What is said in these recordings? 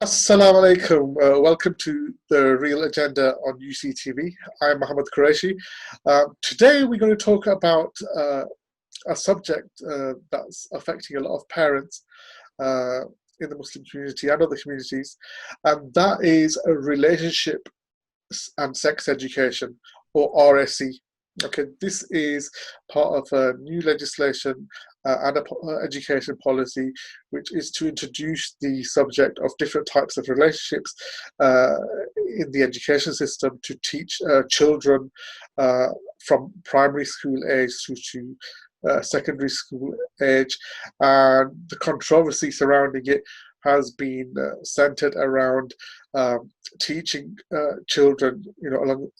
Assalamu alaikum. Welcome to the Real Agenda on UCTV. I'm Mohammad Quraishi. Today we're going to talk about a subject that's affecting a lot of parents in the Muslim community and other communities, and that is a relationship and sex education, or RSE. Okay, this is part of a new legislation and education policy, which is to introduce the subject of different types of relationships in the education system to teach children from primary school age through to secondary school age. And the controversy surrounding it has been centered around teaching children,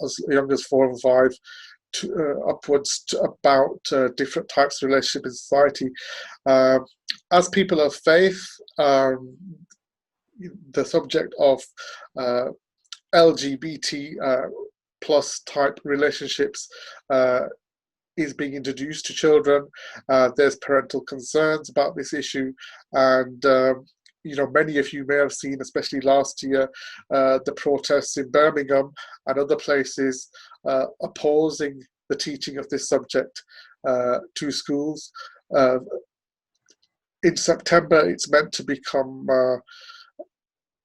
as young as 4 or 5, upwards to about different types of relationship in society. As people of faith, the subject of LGBT plus type relationships is being introduced to children. There's parental concerns about this issue, and many of you may have seen, especially last year, the protests in Birmingham and other places opposing the teaching of this subject to schools. In September, it's meant to become,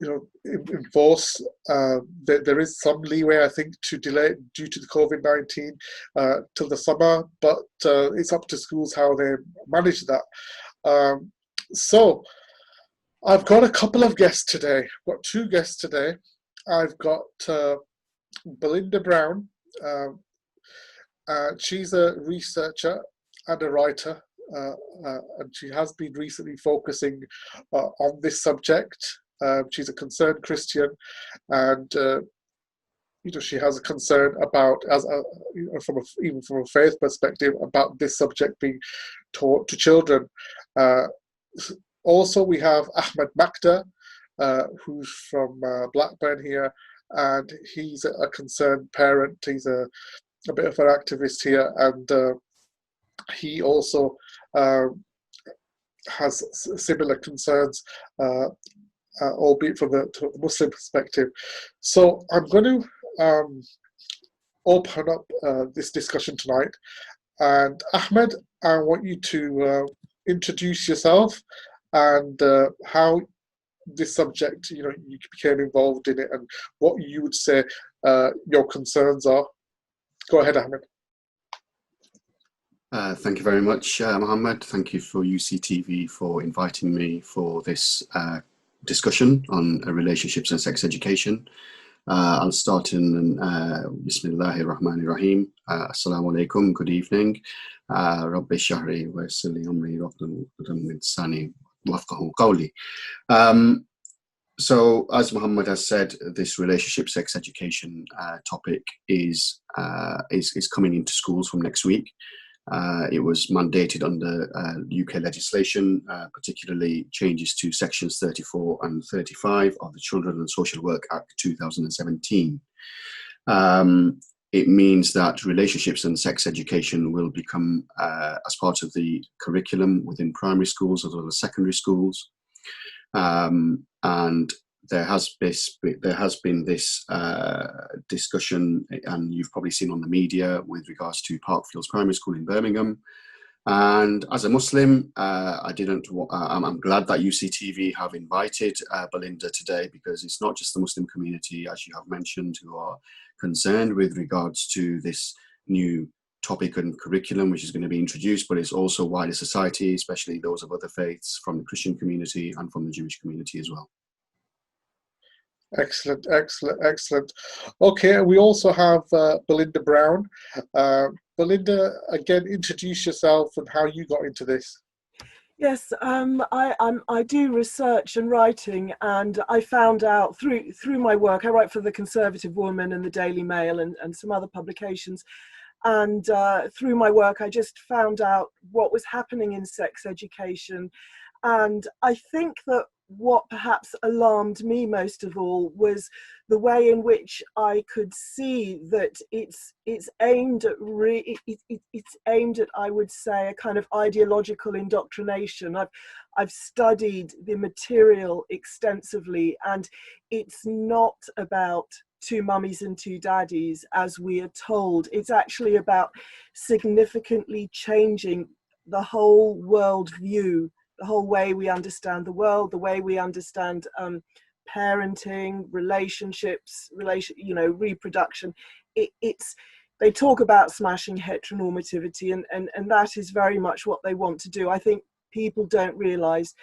in force. There is some leeway, I think, to delay due to the COVID-19 till the summer, but it's up to schools how they manage that. So I've got a couple of guests today. I've got 2 guests today. I've got Belinda Brown. She's a researcher and a writer, and she has been recently focusing on this subject. She's a concerned Christian, and she has a concern about, even from a faith perspective, about this subject being taught to children. Also, we have Ahmed Makda, who's from Blackburn here, and he's a concerned parent. He's a bit of an activist here, and he also has similar concerns, albeit from the Muslim perspective. So I'm going to open up this discussion tonight. And Ahmed, I want you to introduce yourself and how this subject, you became involved in it, and what you would say your concerns are. Go ahead, Ahmed. Thank you very much, Mohammed. Thank you for UCTV for inviting me for this discussion on relationships and sex education. I'll start in Bismillahir Rahmanir Rahim. Assalamu alaikum, good evening. Rabbi Shahri wa Sili Amri Rabbi Sani Wafqahu Qawli. So, as Mohammed has said, this relationship sex education topic is coming into schools from next week. It was mandated under UK legislation, particularly changes to sections 34 and 35 of the Children and Social Work Act 2017. It means that relationships and sex education will become as part of the curriculum within primary schools as well as secondary schools. And there has been this discussion, and you've probably seen on the media, with regards to Parkfields Primary School in Birmingham. And as a Muslim, I'm glad that UCTV have invited Belinda today, because it's not just the Muslim community, as you have mentioned, who are concerned with regards to this new topic and curriculum which is going to be introduced, but it's also wider society, especially those of other faiths, from the Christian community and from the Jewish community as well. Excellent, excellent, excellent. Okay, we also have Belinda Brown. Belinda, again, introduce yourself and how you got into this. Yes, I do research and writing, and I found out through my work. I write for the Conservative Woman and the Daily Mail and some other publications. And through my work, I just found out what was happening in sex education. And I think that what perhaps alarmed me most of all was the way in which I could see that it's aimed at it's aimed at, I would say, a kind of ideological indoctrination. I've studied the material extensively, and it's not about two mummies and two daddies as we are told. It's actually about significantly changing the whole world view, the whole way we understand the world, the way we understand parenting, relationships, reproduction. They talk about smashing heteronormativity, and that is very much what they want to do. I think people don't realize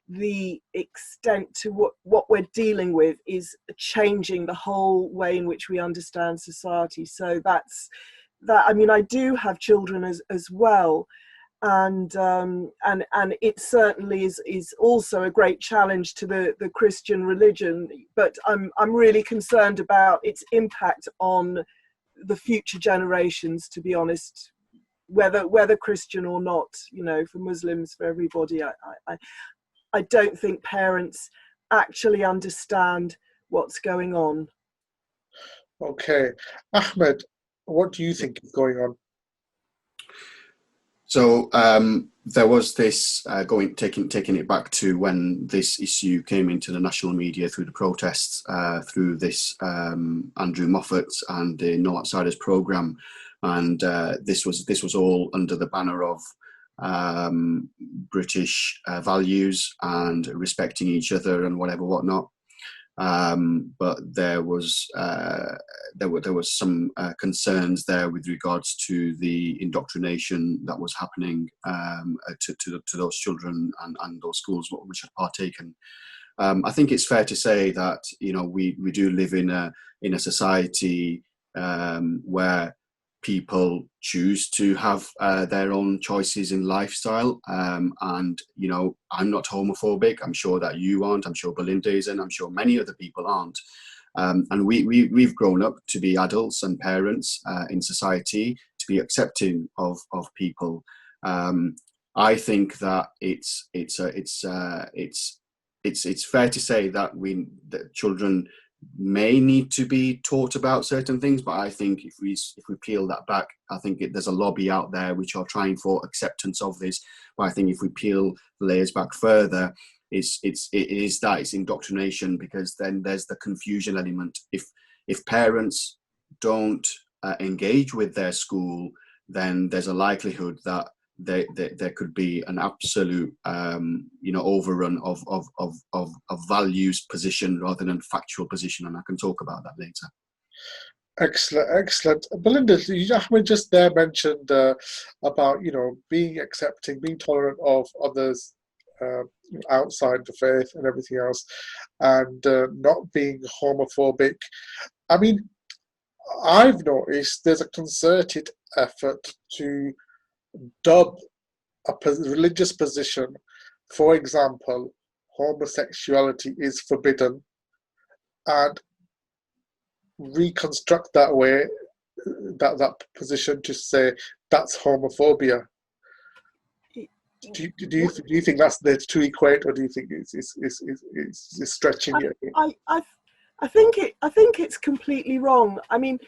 the extent to what we're dealing with is changing the whole way in which we understand society. So that's that. I mean, I do have children as well, and it certainly is also a great challenge to the Christian religion, but I'm really concerned about its impact on the future generations, to be honest, whether Christian or not, for Muslims, for everybody. I don't think parents actually understand what's going on. Okay. Ahmed, what do you think is going on? So there was this taking it back to when this issue came into the national media through the protests, through this Andrew Moffat and the No Outsiders programme, and this was all under the banner of British values and respecting each other and whatnot. But there was some concerns there with regards to the indoctrination that was happening to those children and those schools which had partaken. I think it's fair to say that we do live in a society where people choose to have their own choices in lifestyle, and I'm not homophobic. I'm sure that you aren't. I'm sure Belinda isn't. I'm sure many other people aren't. And we've grown up to be adults and parents in society, to be accepting of people. I think that it's fair to say that children may need to be taught about certain things, but I think if we peel that back, I think there's a lobby out there which are trying for acceptance of this. But I think if we peel the layers back further, it's indoctrination, because then there's the confusion element. If parents don't engage with their school, then there's a likelihood that there could be an absolute overrun of values position rather than factual position, and I can talk about that later. Excellent. Belinda, Ahmed just there mentioned about being accepting, being tolerant of others outside the faith and everything else, and not being homophobic. I mean, I've noticed there's a concerted effort to dub a religious position. For example, homosexuality is forbidden, and reconstruct that way, that position, to say that's homophobia. Do you think that's there to equate, or do you think it's stretching it? I think it's completely wrong. I mean,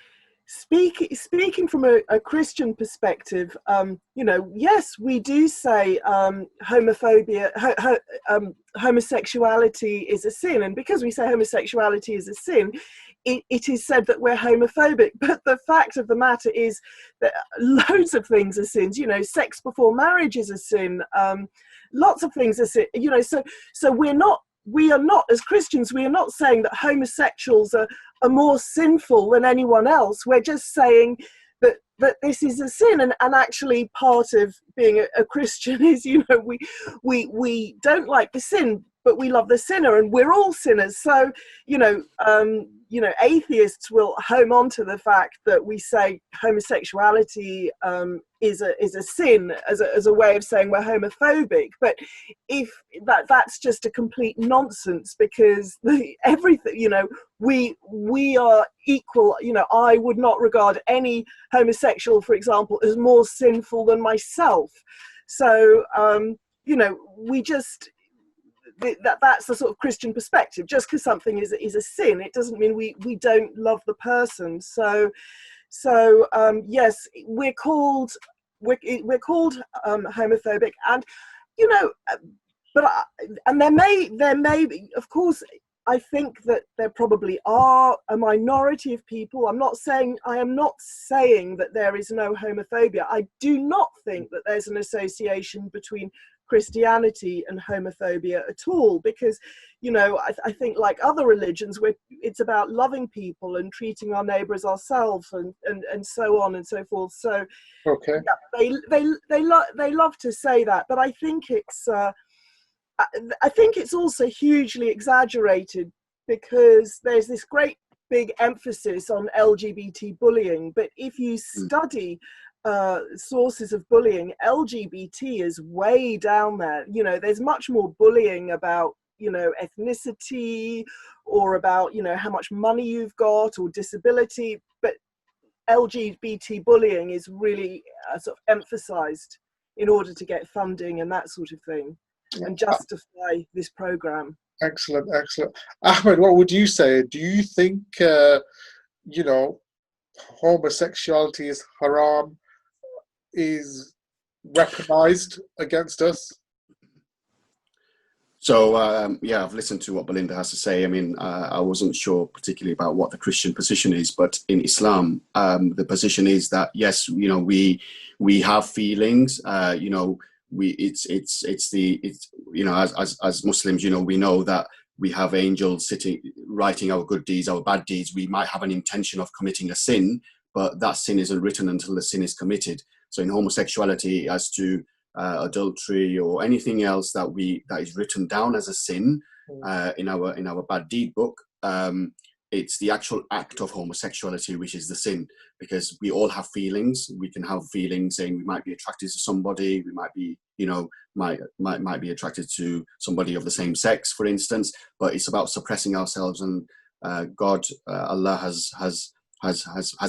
speaking from a Christian perspective, yes, we do say homosexuality is a sin, and because we say homosexuality is a sin, it is said that we're homophobic. But the fact of the matter is that loads of things are sins. Sex before marriage is a sin. Lots of things are sin. So we are not, as Christians, we are not saying that homosexuals are more sinful than anyone else. We're just saying that this is a sin, and actually part of being a Christian is, we don't like the sin, but we love the sinner, and we're all sinners. So, atheists will home on to the fact that we say homosexuality is a sin as a way of saying we're homophobic. But if that's just a complete nonsense, because everything, we are equal. I would not regard any homosexual, for example, as more sinful than myself. So, that's the sort of Christian perspective. Just because something is a sin, it doesn't mean we don't love the person. So yes, we're called homophobic, and you know, and there may be, of course. I think that there probably are a minority of people. I am not saying that there is no homophobia. I do not think that there's an association between Christianity and homophobia at all, because, you know, I think like other religions, it's about loving people and treating our neighbour as ourselves, and so on and so forth. So Okay. yeah, they love to say that, but I think it's also hugely exaggerated, because there's this great big emphasis on LGBT bullying. But if you study sources of bullying, LGBT is way down there. You know, there's much more bullying about, you know, ethnicity, or about, you know, how much money you've got, or disability. But LGBT bullying is really sort of emphasized in order to get funding and that sort of thing, and justify this program. Excellent, excellent. Ahmed, what would you say? Do you think, you know, homosexuality is haram, is weaponized against us? So, yeah, I've listened to what Belinda has to say. I mean, I wasn't sure particularly about what the Christian position is, but in Islam, the position is that, yes, you know, we have feelings, you know, it's you know, as Muslims, you know, we know that we have angels sitting, writing our good deeds, our bad deeds. We might have an intention of committing a sin, but that sin isn't written until the sin is committed. So in homosexuality, as to adultery or anything else that is written down as a sin in our bad deed book, it's the actual act of homosexuality which is the sin, because we all have feelings. We can have feelings saying we might be attracted to somebody, we might be, you know, might be attracted to somebody of the same sex, for instance, but it's about suppressing ourselves. And Allah has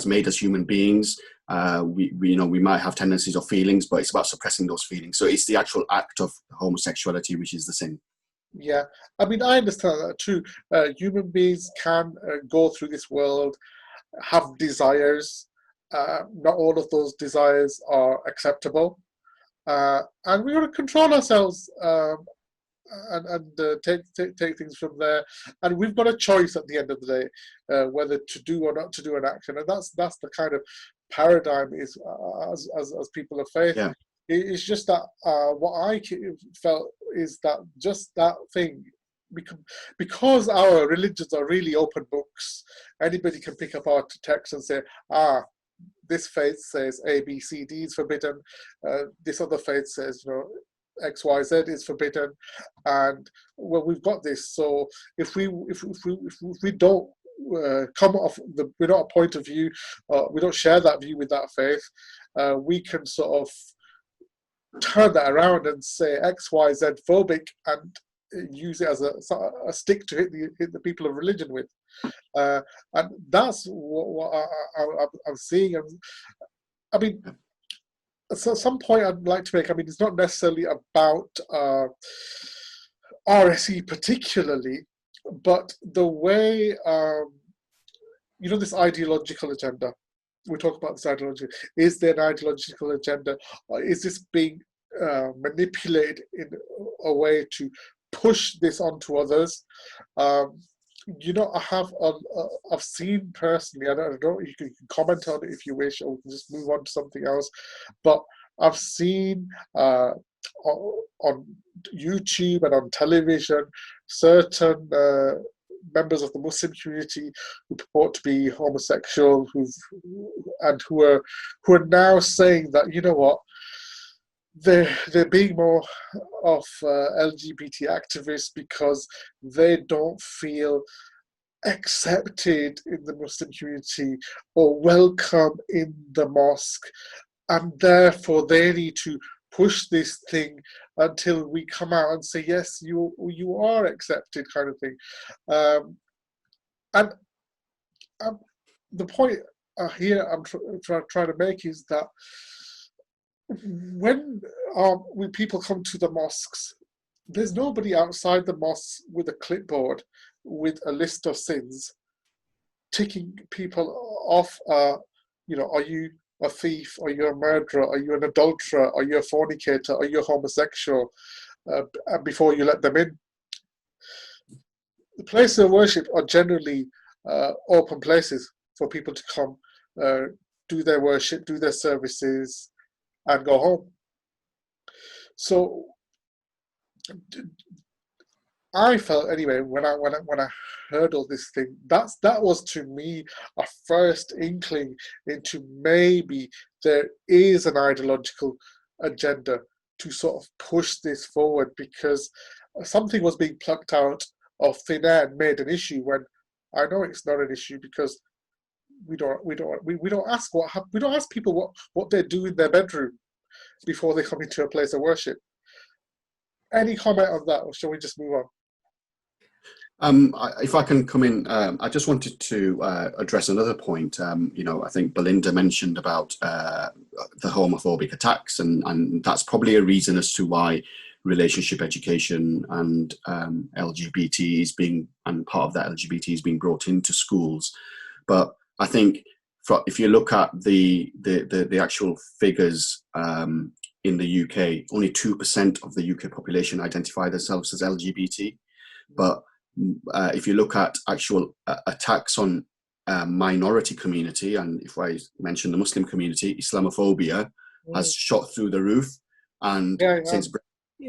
made us human beings. We you know, we might have tendencies or feelings, but it's about suppressing those feelings. So it's the actual act of homosexuality which is the sin. Yeah, I mean, I understand that too. Human beings can go through this world, have desires. Not all of those desires are acceptable, and we got to control ourselves, and take things from there. And we've got a choice at the end of the day, whether to do or not to do an action. And that's the kind of paradigm is as people of faith. Yeah. It's just that what I felt is that just that thing, because our religions are really open books, anybody can pick up our text and say, this faith says A, B, C, D is forbidden. This other faith says, you know, X, Y, Z is forbidden. And well, we've got this. So if we don't come off we're not a point of view, we don't share that view with that faith, we can sort of turn that around and say X, Y, Z phobic, and use it as a stick to hit the people of religion with, and that's what I'm seeing. And I mean, so some point I'd like to make. I mean, it's not necessarily about RSE particularly, but the way you know, this ideological agenda. We talk about this ideology. Is there an ideological agenda? Or is this being manipulated in a way to push this onto others? You know, I've seen personally, I don't know, you can comment on it if you wish, or we can just move on to something else, but I've seen on YouTube and on television certain members of the Muslim community who purport to be homosexual, who are now saying that, you know what, they're being more of LGBT activists because they don't feel accepted in the Muslim community or welcome in the mosque, and therefore they need to push this thing until we come out and say, yes, you are accepted, kind of thing. And the point here I'm trying to make is that when people come to the mosques, there's nobody outside the mosque with a clipboard with a list of sins, ticking people off. Are you a thief? Are you a murderer? Are you an adulterer? Are you a fornicator? Are you a homosexual? Before you let them in. The places of worship are generally open places for people to come, do their worship, do their services, and go home. So I felt anyway when I heard all this thing, that was to me a first inkling into maybe there is an ideological agenda to sort of push this forward, because something was being plucked out of thin air and made an issue when I know it's not an issue, because we don't ask people what they do in their bedroom before they come into a place of worship. Any comment on that, or shall we just move on? If I can come in, I just wanted to address another point. I think Belinda mentioned about the homophobic attacks, and that's probably a reason as to why relationship education and LGBT is being, and part of that LGBT is being brought into schools. But I think if you look at the actual figures in the UK, only 2% of the UK population identify themselves as LGBT. But if you look at actual attacks on minority community, and if I mention the Muslim community, Islamophobia has shot through the roof, and since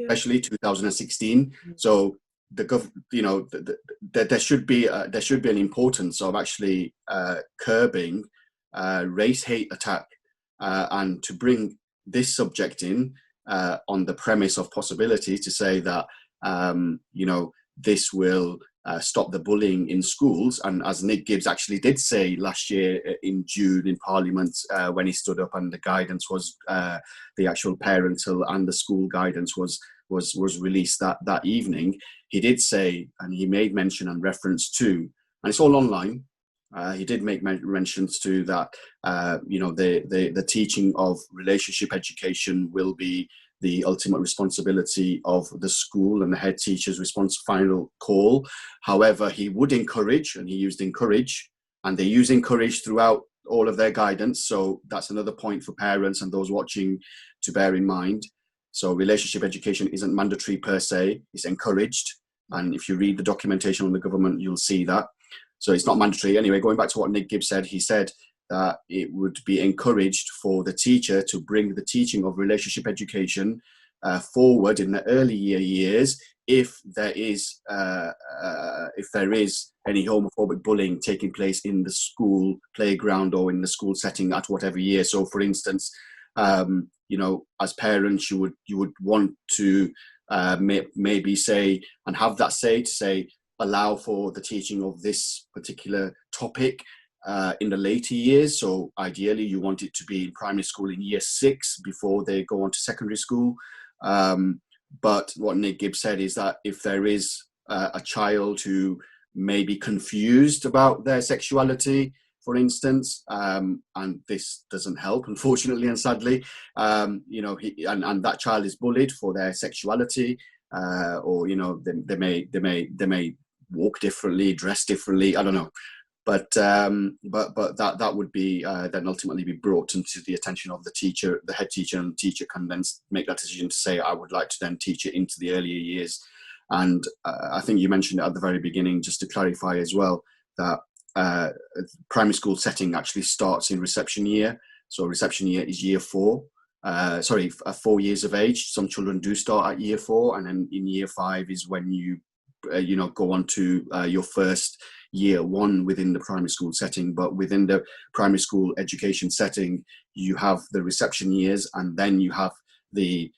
especially 2016. So there should be an importance of actually curbing race hate attack, and to bring this subject in on the premise of possibility to say that this will stop the bullying in schools. And as Nick Gibbs actually did say last year in June in Parliament, when he stood up and the guidance was, the actual parental and the school guidance was released that evening, he did say, and he made mention and reference to, and it's all online, he did make mentions to that, the teaching of relationship education will be the ultimate responsibility of the school and the head teacher's final call. However, he would encourage, and he used encourage, and they use encourage throughout all of their guidance. So that's another point for parents and those watching to bear in mind. So relationship education isn't mandatory per se, it's encouraged. And if you read the documentation on the government, you'll see that. So it's not mandatory. Anyway, going back to what Nick Gibbs said, he said that it would be encouraged for the teacher to bring the teaching of relationship education forward in the early years if there is any homophobic bullying taking place in the school playground or in the school setting at whatever year. So, for instance, as parents, you would want to maybe say and have that say allow for the teaching of this particular topic in the later years. So ideally you want it to be in primary school in year 6 before they go on to secondary school. But what Nick Gibbs said is that if there is a child who may be confused about their sexuality, for instance, and this doesn't help, unfortunately and sadly, and that child is bullied for their sexuality, or they may walk differently, dress differently, I don't know. But that would be then ultimately be brought into the attention of the teacher, the head teacher, and the teacher can then make that decision to say, I would like to then teach it into the earlier years. And I think you mentioned it at the very beginning, just to clarify as well, that primary school setting actually starts in reception year. So reception year is year 4. 4 years of age. Some children do start at year 4, and then in year 5 is when you go on to your first year 1 within the primary school setting. But within the primary school education setting, you have the reception years, and then you have the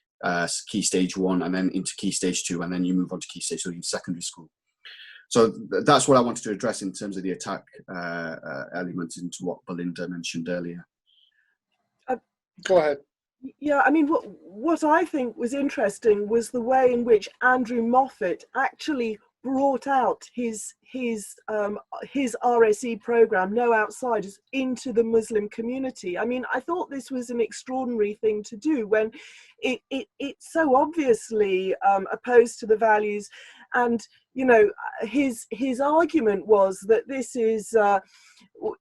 key stage 1, and then into key stage 2, and then you move on to key stage 3 in secondary school. So that's what I wanted to address in terms of the attack element into what Belinda mentioned earlier. Go ahead. Yeah, I mean, what I think was interesting was the way in which Andrew Moffat actually brought out his RSE program, No Outsiders, into the Muslim community. I mean, I thought this was an extraordinary thing to do when it's so obviously opposed to the values. And you know, his argument was that this is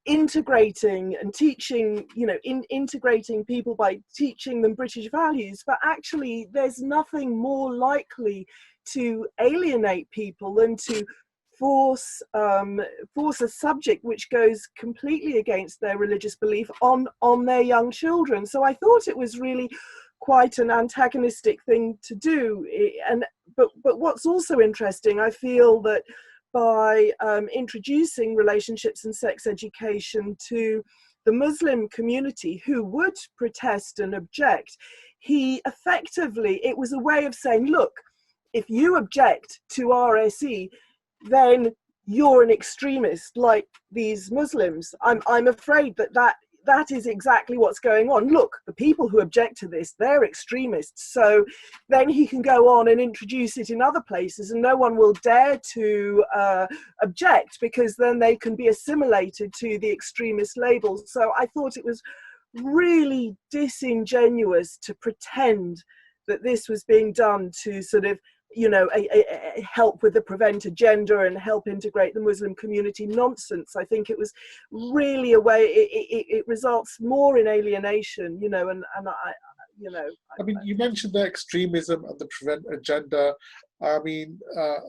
integrating and teaching, you know, integrating people by teaching them British values, but actually there's nothing more likely to alienate people than to force a subject which goes completely against their religious belief on their young children. So I thought it was really quite an antagonistic thing to do. But what's also interesting, I feel that by introducing relationships and sex education to the Muslim community who would protest and object, he effectively, it was a way of saying, look, if you object to RSE, then you're an extremist like these Muslims. I'm afraid that is exactly what's going on. Look, the people who object to this, they're extremists. So then he can go on and introduce it in other places and no one will dare to object, because then they can be assimilated to the extremist labels. So I thought it was really disingenuous to pretend that this was being done to sort of, you know, help with the prevent agenda and help integrate the Muslim community. Nonsense. I think it was really a way, it results more in alienation, you know, and I, you know. I mean, you mentioned the extremism and the prevent agenda. I mean,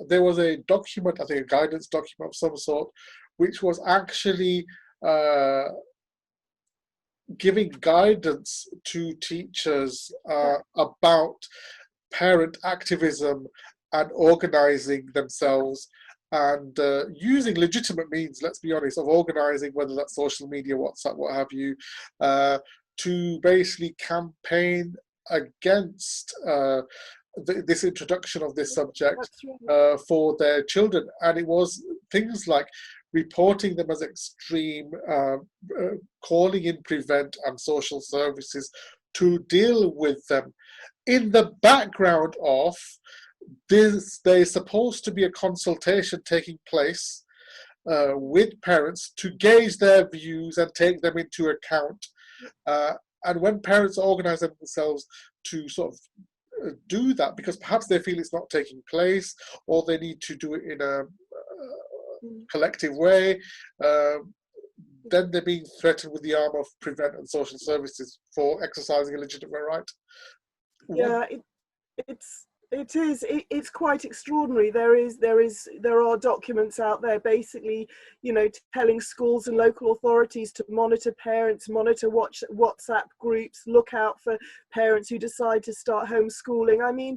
there was a document, I think a guidance document of some sort, which was actually giving guidance to teachers about parent activism and organizing themselves and using legitimate means, let's be honest, of organizing, whether that's social media, WhatsApp, what have you, to basically campaign against this introduction of this subject for their children. And it was things like reporting them as extreme, calling in prevent and social services to deal with them. In the background of this, there's supposed to be a consultation taking place with parents to gauge their views and take them into account. And when parents organize themselves to sort of do that, because perhaps they feel it's not taking place or they need to do it in a collective way, then they're being threatened with the arm of prevent and social services for exercising a legitimate right. Yeah, it's quite extraordinary. There are documents out there basically, you know, telling schools and local authorities to monitor parents, monitor WhatsApp groups, look out for parents who decide to start homeschooling. I mean,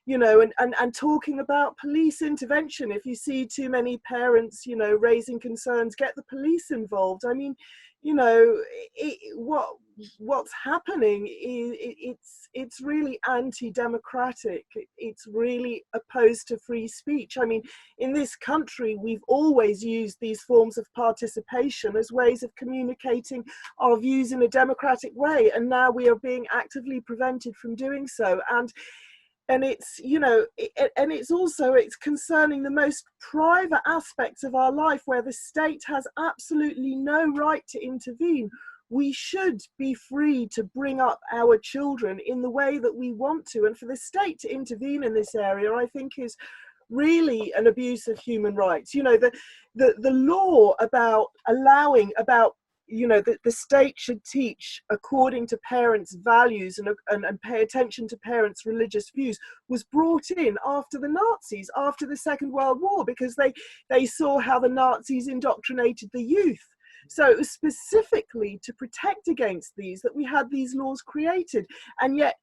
you know, and talking about police intervention. If you see too many parents, you know, raising concerns, get the police involved. I mean, you know, what's happening is it's really anti-democratic. It's really opposed to free speech. I mean, in this country, we've always used these forms of participation as ways of communicating our views in a democratic way, and now we are being actively prevented from doing so. And it's, you know, and it's also, it's concerning the most private aspects of our life where the state has absolutely no right to intervene. We should be free to bring up our children in the way that we want to. And for the state to intervene in this area, I think is really an abuse of human rights. You know, the law about allowing, about, you know, the state should teach according to parents' values and pay attention to parents' religious views was brought in after the Nazis, after the Second World War, because they saw how the Nazis indoctrinated the youth. So it was specifically to protect against these that we had these laws created, and yet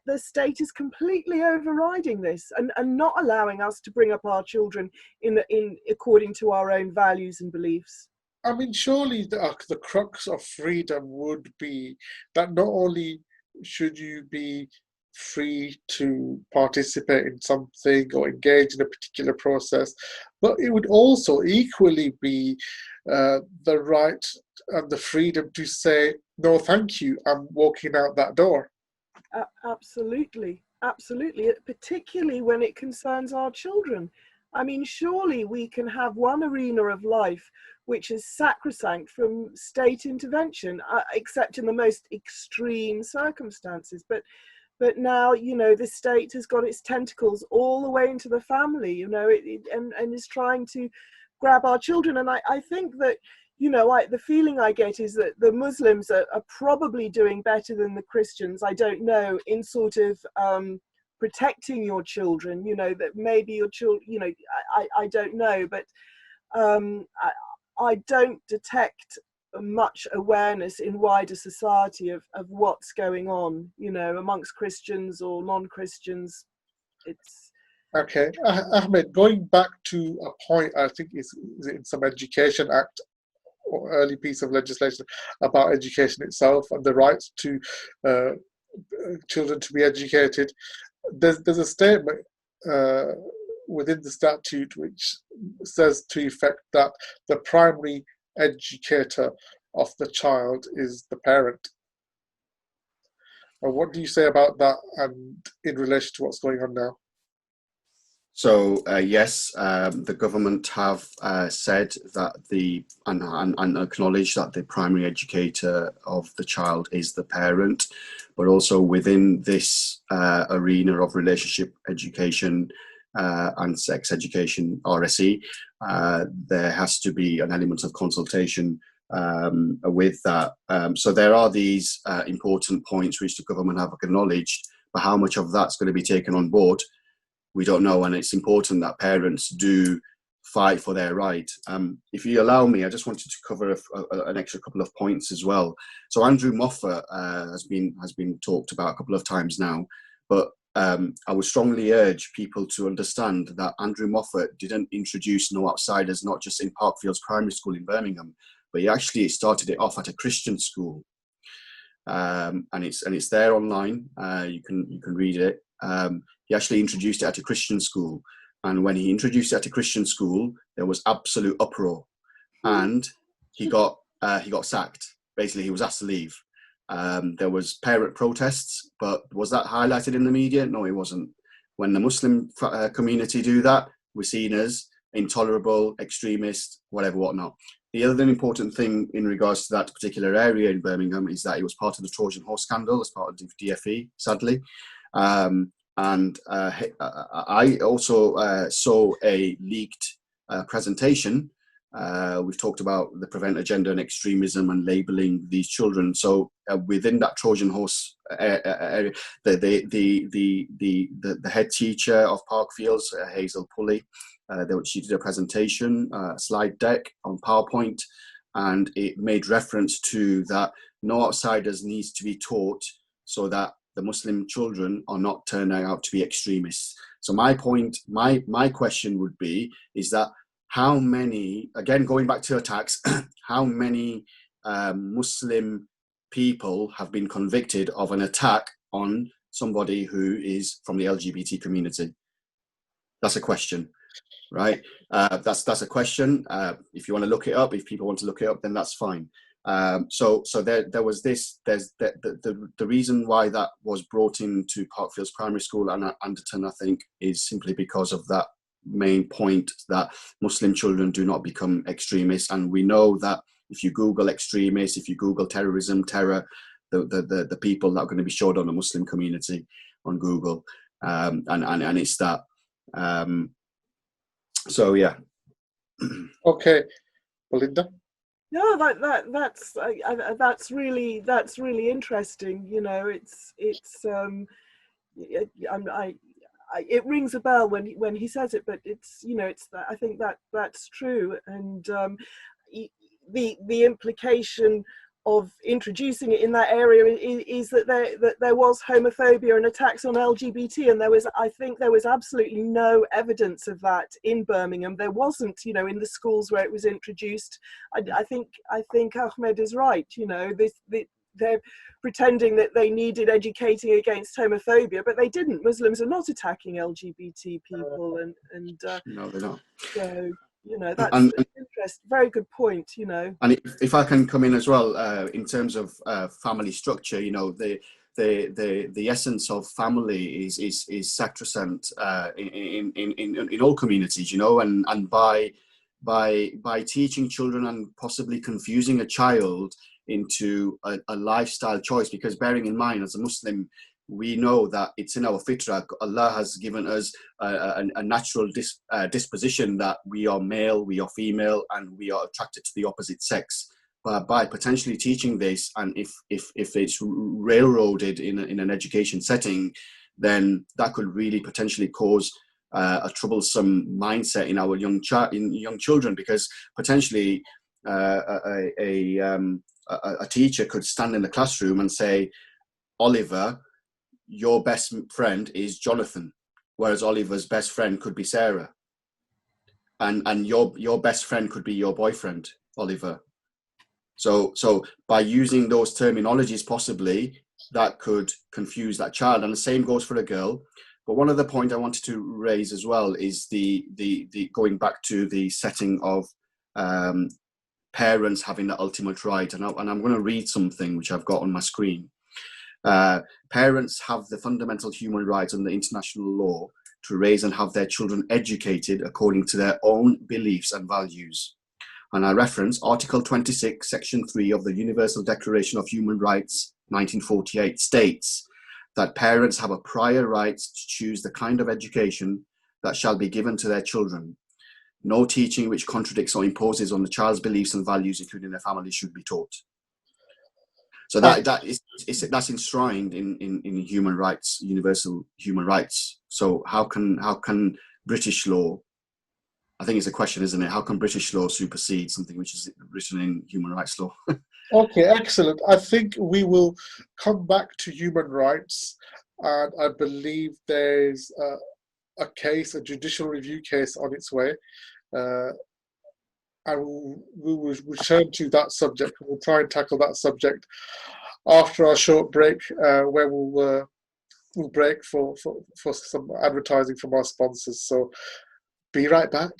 the state is completely overriding this and not allowing us to bring up our children in according to our own values and beliefs. I mean, surely the crux of freedom would be that not only should you be free to participate in something or engage in a particular process, but it would also equally be the right and the freedom to say, no, thank you, I'm walking out that door. Absolutely, absolutely, particularly when it concerns our children. I mean, surely we can have one arena of life which is sacrosanct from state intervention, except in the most extreme circumstances. But now, you know, the state has got its tentacles all the way into the family, you know, and is trying to grab our children. And I think that, you know, the feeling I get is that the Muslims are probably doing better than the Christians, I don't know, in sort of protecting your children, you know, that maybe your children, you know, I don't know, but I don't detect much awareness in wider society of what's going on, you know, amongst Christians or non-Christians. It's Okay, Ahmed, going back to a point, I think is in some Education Act or early piece of legislation about education itself and the rights to children to be educated. There's a statement within the statute which says to effect that the primary educator of the child is the parent. What do you say about that and in relation to what's going on now? So yes, the government have said that and acknowledged that the primary educator of the child is the parent, but also within this arena of relationship education and sex education, RSE, there has to be an element of consultation with that. So there are these important points which the government have acknowledged, but how much of that's going to be taken on board, we don't know, and it's important that parents do fight for their right. If you allow me, I just wanted to cover an extra couple of points as well. So Andrew Moffat has been talked about a couple of times now, but I would strongly urge people to understand that Andrew Moffat didn't introduce No Outsiders not just in Parkfields Primary School in Birmingham, but he actually started it off at a Christian school, and it's there online. You can read it. He actually introduced it at a Christian school, and when he introduced it at a Christian school, there was absolute uproar, and he got sacked. Basically, he was asked to leave. There was parent protests, but was that highlighted in the media? No, it wasn't. When the Muslim community do that, we're seen as intolerable, extremist, whatnot. The other important thing in regards to that particular area in Birmingham is that it was part of the Trojan horse scandal as part of the DFE, sadly. And I also saw a leaked presentation. We've talked about the prevent agenda and extremism and labelling these children. So within that Trojan horse area, the head teacher of Parkfields, Hazel Pulley, she did a presentation, slide deck on PowerPoint, and it made reference to that no outsiders needs to be taught so that the Muslim children are not turning out to be extremists. So my point, my question would be, is that how many, again, going back to attacks, how many Muslim people have been convicted of an attack on somebody who is from the LGBT community? That's a question, right? That's a question. If you want to look it up, if people want to look it up, then that's fine. So there was this. There's the reason why that was brought into Parkfields Primary School and Anderton, I think, is simply because of that main point that Muslim children do not become extremists. And we know that if you Google extremists, if you Google terrorism, terror, the people that are going to be showed on the Muslim community on Google, and it's that. So yeah. Okay, Belinda. No, that's really interesting. You know, it rings a bell when he says it, but it's, you know, it's that I think that's true, and the implication of introducing it in that area is that there was homophobia and attacks on LGBT, and I think there was absolutely no evidence of that in Birmingham. There wasn't, you know, in the schools where it was introduced. I think Ahmed is right. You know, they're pretending that they needed educating against homophobia, but they didn't. Muslims are not attacking LGBT people, and no, they're not. So, you know, that's interesting. Very good point, you know. And if I can come in as well, in terms of family structure, you know, the essence of family is sacrosanct in all communities, you know, and by teaching children and possibly confusing a child into a lifestyle choice, because bearing in mind, as a Muslim, we know that it's in our fitrah. Allah has given us a natural disposition that we are male, we are female, and we are attracted to the opposite sex. But by potentially teaching this, and if it's railroaded in an education setting, then that could really potentially cause a troublesome mindset in our young children, because potentially a teacher could stand in the classroom and say, Oliver, your best friend is Jonathan, whereas Oliver's best friend could be Sarah, and your best friend could be your boyfriend, Oliver. So by using those terminologies, possibly that could confuse that child, and the same goes for a girl. But one other point I wanted to raise as well is the going back to the setting of parents having the ultimate right, and I'm going to read something which I've got on my screen. Parents have the fundamental human rights under international law to raise and have their children educated according to their own beliefs and values. And I reference Article 26, Section 3 of the Universal Declaration of Human Rights, 1948, states that parents have a prior right to choose the kind of education that shall be given to their children. No teaching which contradicts or imposes on the child's beliefs and values, including their family, should be taught. So that's enshrined in human rights, universal human rights. So how can British law, I think it's a question, isn't it? How can British law supersede something which is written in human rights law? Okay, excellent. I think we will come back to human rights, and I believe there's a judicial review case on its way. And we will return to that subject. We'll try and tackle that subject after our short break, where we'll break for some advertising from our sponsors. So be right back.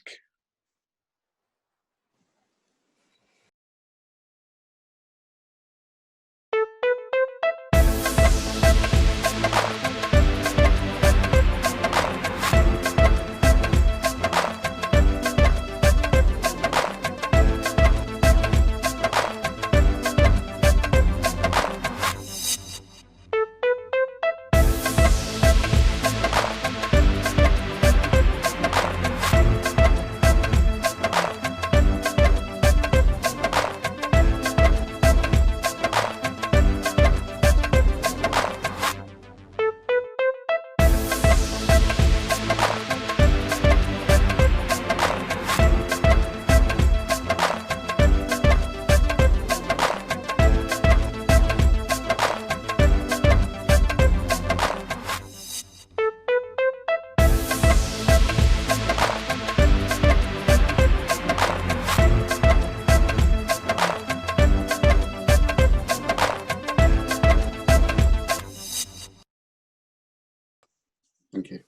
Thank you.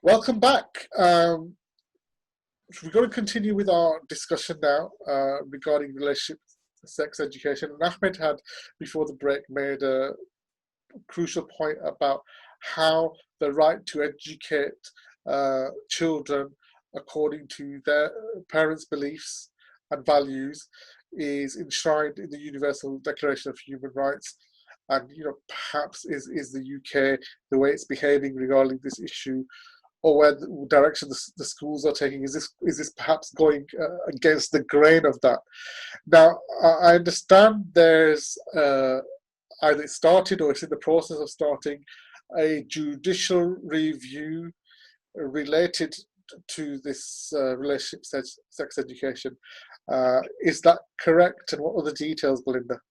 Welcome back. We're going to continue with our discussion now regarding relationship sex education. And Ahmed had, before the break, made a crucial point about how the right to educate children according to their parents' beliefs and values is enshrined in the Universal Declaration of Human Rights. And perhaps is the UK, the way it's behaving regarding this issue, or where the direction the schools are taking, is this perhaps going against the grain of that? Now, I understand there's either it started or it's in the process of starting a judicial review related to this relationship sex education. Is that correct? And what are the details, Belinda?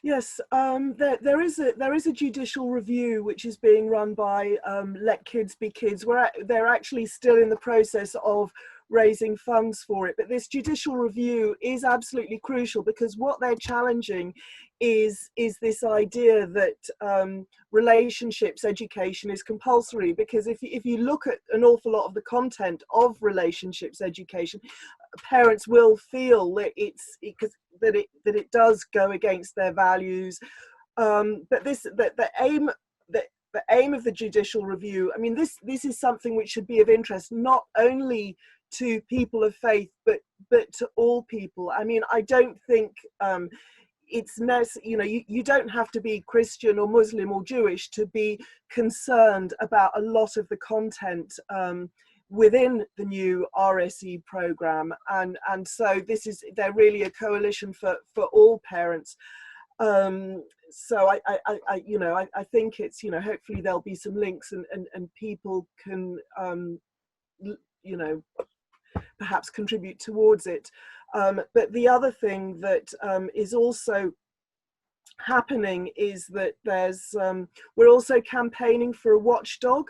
Yes, there is a judicial review which is being run by Let Kids Be Kids. They're actually still in the process of raising funds for it, but this judicial review is absolutely crucial, because what they're challenging is this idea that relationships education is compulsory. Because if you look at an awful lot of the content of relationships education, parents will feel that it does go against their values, But the aim of the judicial review, I mean, this is something which should be of interest not only to people of faith, but to all people. I mean, I don't think it's necessary, you know, you don't have to be Christian or Muslim or Jewish to be concerned about a lot of the content within the new RSE program, and so they're really a coalition for all parents. So I think it's, you know, hopefully there'll be some links and people can you know, perhaps contribute towards it. But the other thing that is also happening is that we're also campaigning for a watchdog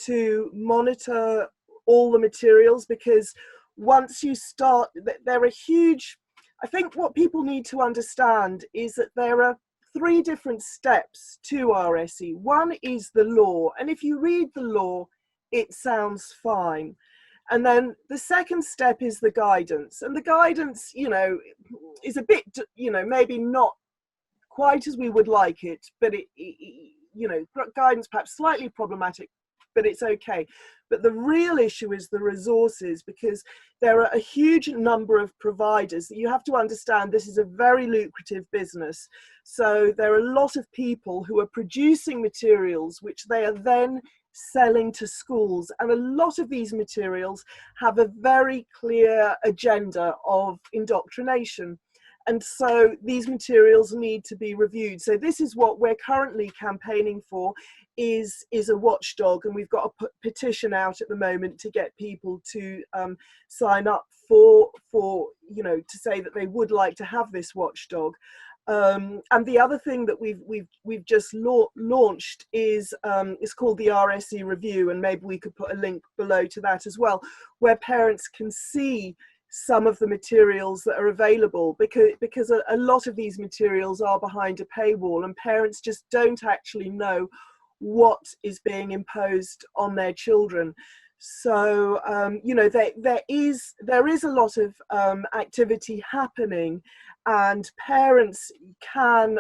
to monitor all the materials, because once you start, there are huge, I think what people need to understand is that there are 3 different steps to RSE. One is the law, and if you read the law, it sounds fine. And then the second step is the guidance, and the guidance, you know, is a bit, you know, maybe not quite as we would like it, but you know, guidance perhaps slightly problematic, but it's okay. But the real issue is the resources, because there are a huge number of providers. You have to understand this is a very lucrative business. So there are a lot of people who are producing materials which they are then selling to schools, and a lot of these materials have a very clear agenda of indoctrination. And so these materials need to be reviewed. So this is what we're currently campaigning for, is a watchdog, and we've got a petition out at the moment to get people to sign up for you know, to say that they would like to have this watchdog. And the other thing that we've just launched is called the RSE review, and maybe we could put a link below to that as well, where parents can see some of the materials that are available, because a lot of these materials are behind a paywall, and parents just don't actually know what is being imposed on their children. So you know, there is a lot of activity happening, and parents can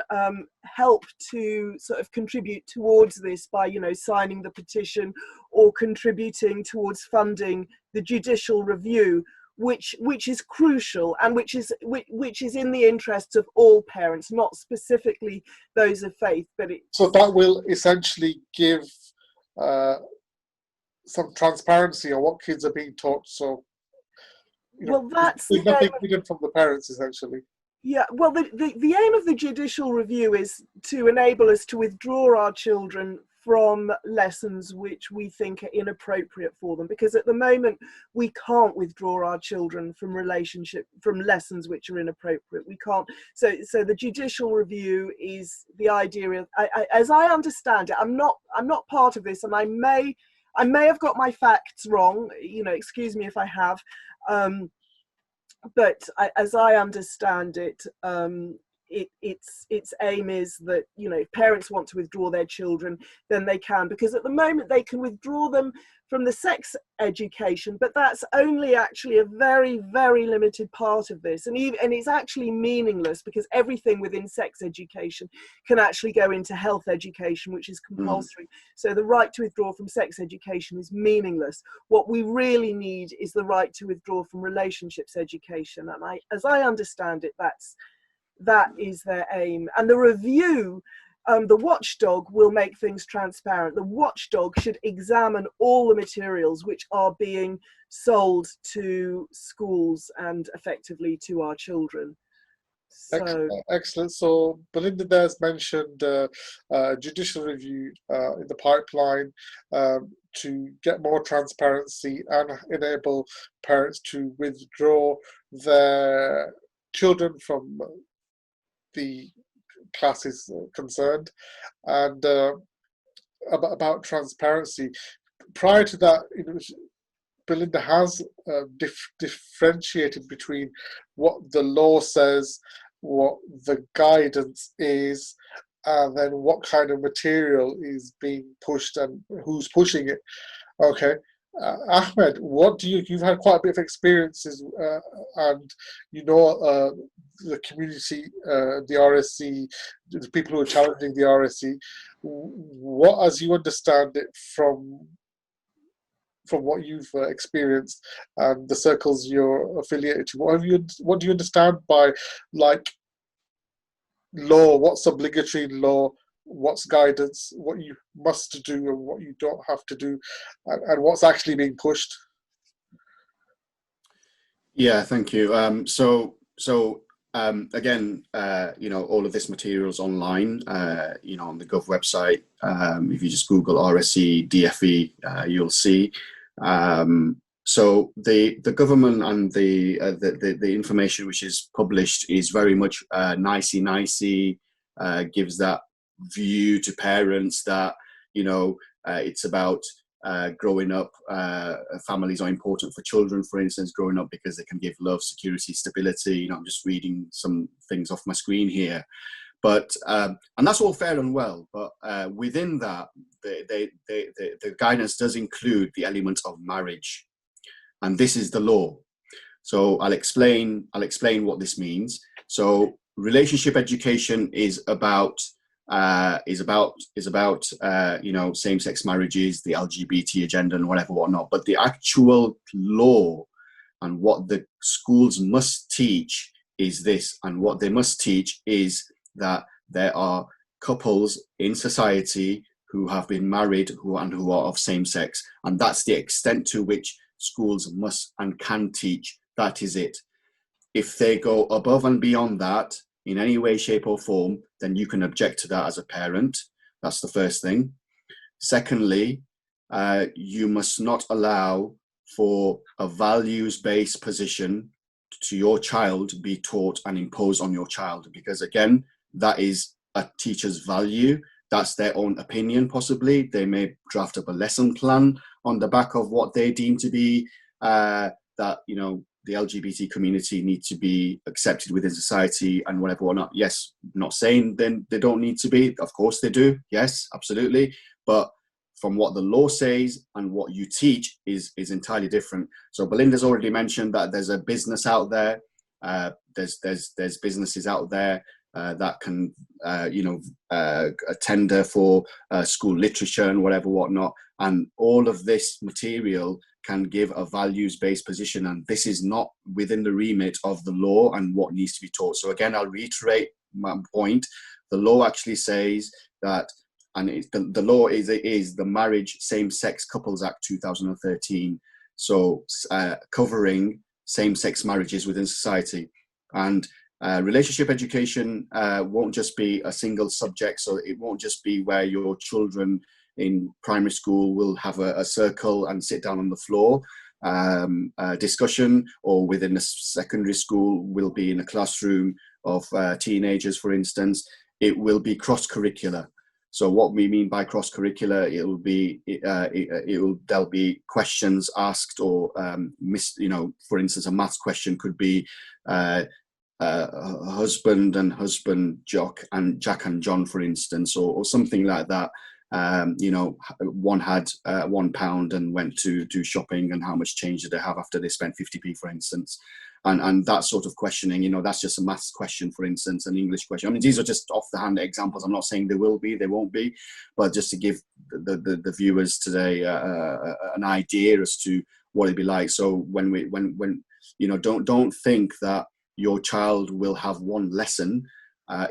help to sort of contribute towards this by, you know, signing the petition or contributing towards funding the judicial review, which is crucial, and which is in the interests of all parents, not specifically those of faith. But so that will essentially give some transparency on what kids are being taught. So, you know, well, that's there's nothing hidden from the parents, essentially. Yeah, well, the aim of the judicial review is to enable us to withdraw our children from lessons which we think are inappropriate for them, because at the moment we can't withdraw our children from lessons which are inappropriate. We can't. So the judicial review is the idea of, as I understand it, I'm not part of this, and I may have got my facts wrong, you know, excuse me if I have, but as I understand it, its aim is that, you know, if parents want to withdraw their children, then they can, because at the moment they can withdraw them from the sex education, but that's only actually a very, very limited part of this, and it's actually meaningless, because everything within sex education can actually go into health education, which is compulsory. So the right to withdraw from sex education is meaningless. What we really need is the right to withdraw from relationships education, and as I understand it, that is their aim. And the review, the watchdog, will make things transparent. The watchdog should examine all the materials which are being sold to schools and effectively to our children. So, excellent. So Belinda there's mentioned judicial review in the pipeline to get more transparency and enable parents to withdraw their children from the classes concerned. And about transparency, prior to that, you know, Belinda has differentiated between what the law says, what the guidance is, and then what kind of material is being pushed and who's pushing it. Okay, Ahmed, what do you've had quite a bit of experiences, and you know the community, the RSC, the people who are challenging the RSC. What, as you understand it from what you've experienced and the circles you're affiliated to, what do you understand by like law? What's obligatory law? What's guidance? What you must do and what you don't have to do, and what's actually being pushed? Yeah, thank you. Again, all of this material is online, on the Gov website. If you just Google RSE DFE, you'll see. So the government and the information which is published is very much nicey, gives that view to parents that it's about growing up. Families are important for children, for instance, growing up because they can give love, security, stability. I'm just reading some things off my screen here, but and that's all fair and well. But within that, the guidance does include the element of marriage, and this is the law. So I'll explain what this means. So relationship education is about same-sex marriages, the LGBT agenda and whatnot. But the actual law and what the schools must teach is this. And what they must teach is that there are couples in society who have been married who are of same sex. And that's the extent to which schools must and can teach. That is it. If they go above and beyond that in any way, shape or form, then you can object to that as a parent. That's the first thing. Secondly, you must not allow for a values-based position to your child be taught and imposed on your child, because again, that is a teacher's value. That's their own opinion, possibly. They may draft up a lesson plan on the back of what they deem to be the LGBT community need to be accepted within society and whatnot. Yes, not saying then they don't need to be. Of course they do. Yes, absolutely. But from what the law says and what you teach is entirely different. So Belinda's already mentioned that there's a business out there. There's businesses out there that can tender for school literature and whatnot. And all of this material can give a values-based position, and this is not within the remit of the law and what needs to be taught. So again, I'll reiterate my point. The law actually says that, and the law is the Marriage Same-Sex Couples Act 2013, so covering same-sex marriages within society. And relationship education won't just be a single subject, so it won't just be where your children in primary school will have a circle and sit down on the floor discussion, or within a secondary school will be in a classroom of teenagers, for instance. It will be cross-curricular. So what we mean by cross-curricular, there'll be questions asked, or for instance, a maths question could be husband and husband Jack and John, for instance, or something like that. One had £1 and went to do shopping, and how much change did they have after they spent 50p, for instance, and that sort of questioning. That's just a maths question, for instance, an English question. I mean, these are just off the hand examples. I'm not saying they won't be, but just to give the viewers today an idea as to what it'd be like. So when don't think that your child will have one lesson.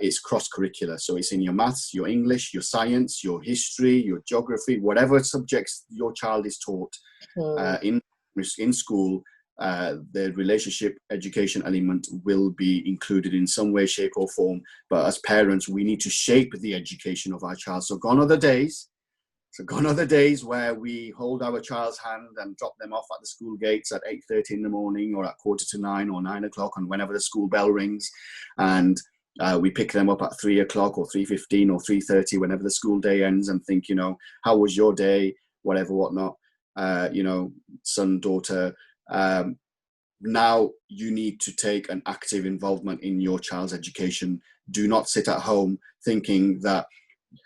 It's cross-curricular, so it's in your maths, your English, your science, your history, your geography, whatever subjects your child is taught in school. The relationship education element will be included in some way, shape or form. But as parents, we need to shape the education of our child. So gone are the days where we hold our child's hand and drop them off at the school gates at 8:30 in the morning, or at 8:45 or 9 o'clock, and whenever the school bell rings, and we pick them up at 3 o'clock or 3:15 or 3:30 whenever the school day ends, and think, how was your day, whatnot, son, daughter. Now you need to take an active involvement in your child's education. Do not sit at home thinking that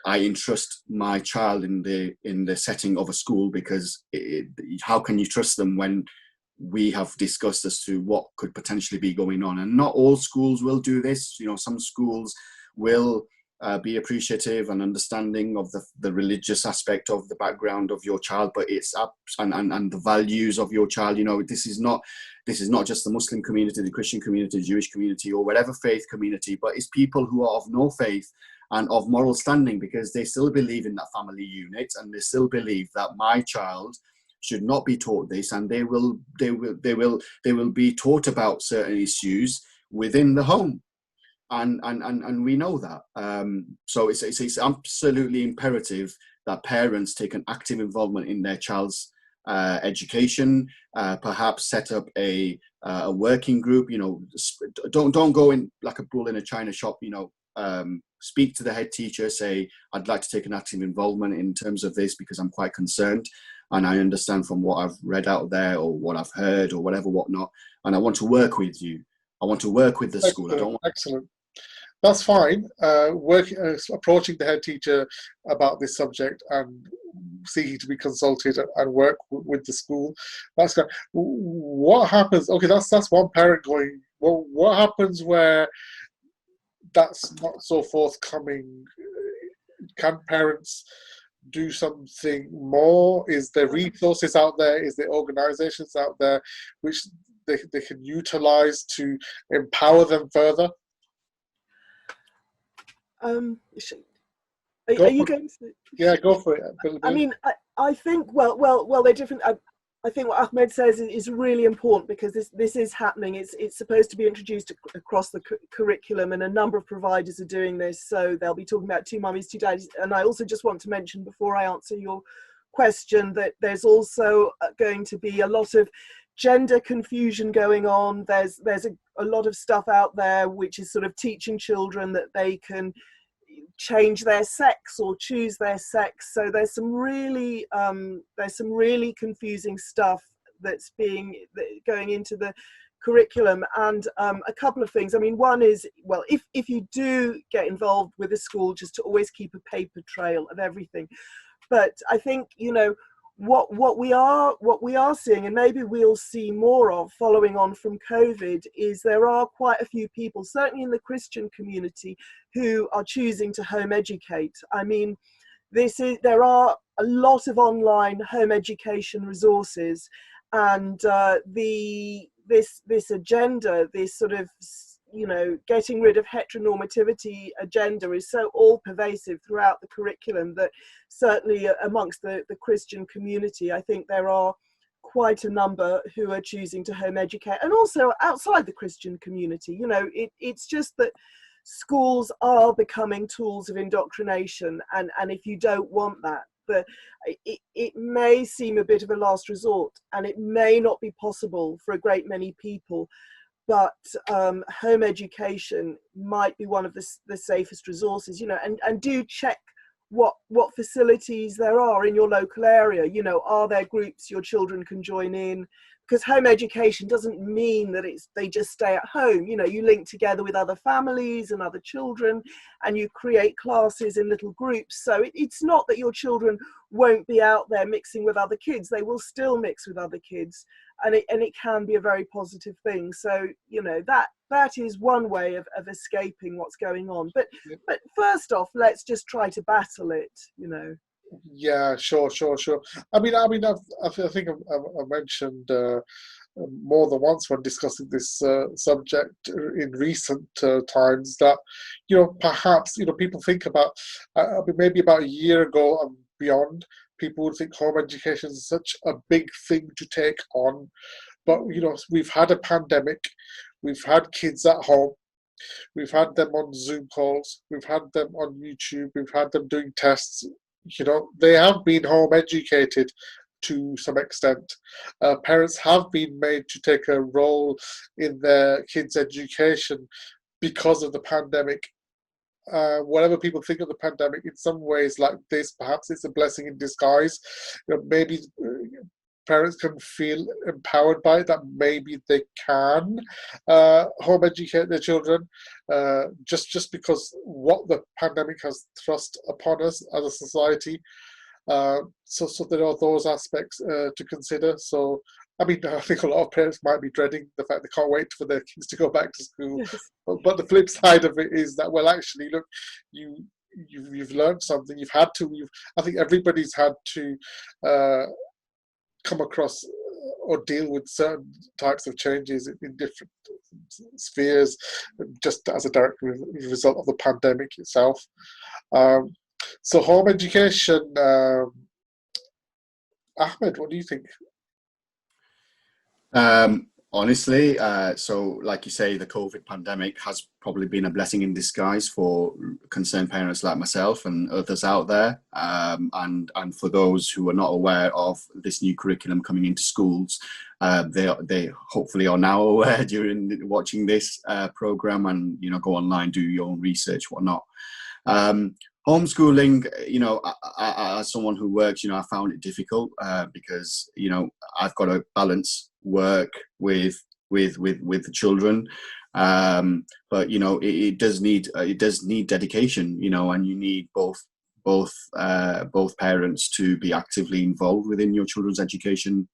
I entrust my child in the setting of a school, because how can you trust them when we have discussed as to what could potentially be going on? And not all schools will do this. You know, some schools will be appreciative and understanding of the religious aspect of the background of your child, but it's up and the values of your child. You know, this is not just the Muslim community, the Christian community, the Jewish community, or whatever faith community, but it's people who are of no faith and of moral standing, because they still believe in that family unit, and they still believe that my child should not be taught this, and they will be taught about certain issues within the home, and we know that. So it's absolutely imperative that parents take an active involvement in their child's education. Perhaps set up a working group. You know, don't go in like a bull in a china shop. You know, speak to the head teacher. Say, I'd like to take an active involvement in terms of this, because I'm quite concerned, and I understand from what I've read out there or what I've heard or whatnot, and I want to work with you. I want to work with the school. I don't want. Excellent. That's fine. Approaching the head teacher about this subject and seeking to be consulted and work with the school. That's good. What happens? Okay, that's one parent going. Well, what happens where that's not so forthcoming? Can parents do something more? Is there resources out there? Is there organizations out there which they can utilize to empower them further? Are you going to? Yeah, go for it. I mean, I think well, they're different. I think what Ahmed says is really important, because this is happening. It's supposed to be introduced across the curriculum, and a number of providers are doing this. So they'll be talking about two mummies, two daddies. And I also just want to mention, before I answer your question, that there's also going to be a lot of gender confusion going on. There's a lot of stuff out there which is sort of teaching children that they can change their sex or choose their sex. So there's some really confusing stuff that's going into the curriculum. And a couple of things. I mean, one is, well, if you do get involved with a school, just to always keep a paper trail of everything. But I think, you know, what we are seeing, and maybe we'll see more of following on from COVID, is there are quite a few people, certainly in the Christian community, who are choosing to home educate. I mean, there are a lot of online home education resources, and this agenda, this sort of, you know, getting rid of heteronormativity agenda is so all pervasive throughout the curriculum that certainly amongst the Christian community, I think there are quite a number who are choosing to home educate, and also outside the Christian community. You know, it's just that schools are becoming tools of indoctrination, and if you don't want that, it may seem a bit of a last resort, and it may not be possible for a great many people. But home education might be one of the safest resources, you know, and do check what facilities there are in your local area. You know, are there groups your children can join in? Because home education doesn't mean that they just stay at home. You know, you link together with other families and other children, and you create classes in little groups. So it's not that your children won't be out there mixing with other kids. They will still mix with other kids, and it can be a very positive thing. So, you know, that is one way of escaping what's going on. But first off, let's just try to battle it, you know. Yeah, sure. I think I've mentioned more than once when discussing this subject in recent times that, you know, perhaps, you know, people think about, maybe about a year ago and beyond, people would think home education is such a big thing to take on. But, you know, we've had a pandemic, we've had kids at home, we've had them on Zoom calls, we've had them on YouTube, we've had them doing tests. You know, they have been home educated to some extent. Parents have been made to take a role in their kids' education because of the pandemic. Whatever people think of the pandemic, in some ways like this, perhaps it's a blessing in disguise. You know, maybe parents can feel empowered by it, that maybe they can home educate their children, just because what the pandemic has thrust upon us as a society. So there are those aspects to consider. So, I mean, I think a lot of parents might be dreading the fact they can't wait for their kids to go back to school. Yes. But the flip side of it is that, well, actually, look, you've learned something. You've had to. I think everybody's had to come across or deal with certain types of changes in different spheres, just as a direct result of the pandemic itself. So home education, Ahmed, what do you think? Honestly, so like you say, the COVID pandemic has probably been a blessing in disguise for concerned parents like myself and others out there. And for those who are not aware of this new curriculum coming into schools, they hopefully are now aware during watching this program, and go online, do your own research, whatnot. Homeschooling, I, as someone who works, I found it difficult because I've got to balance work with the children, but it does need dedication, and you need both parents to be actively involved within your children's education.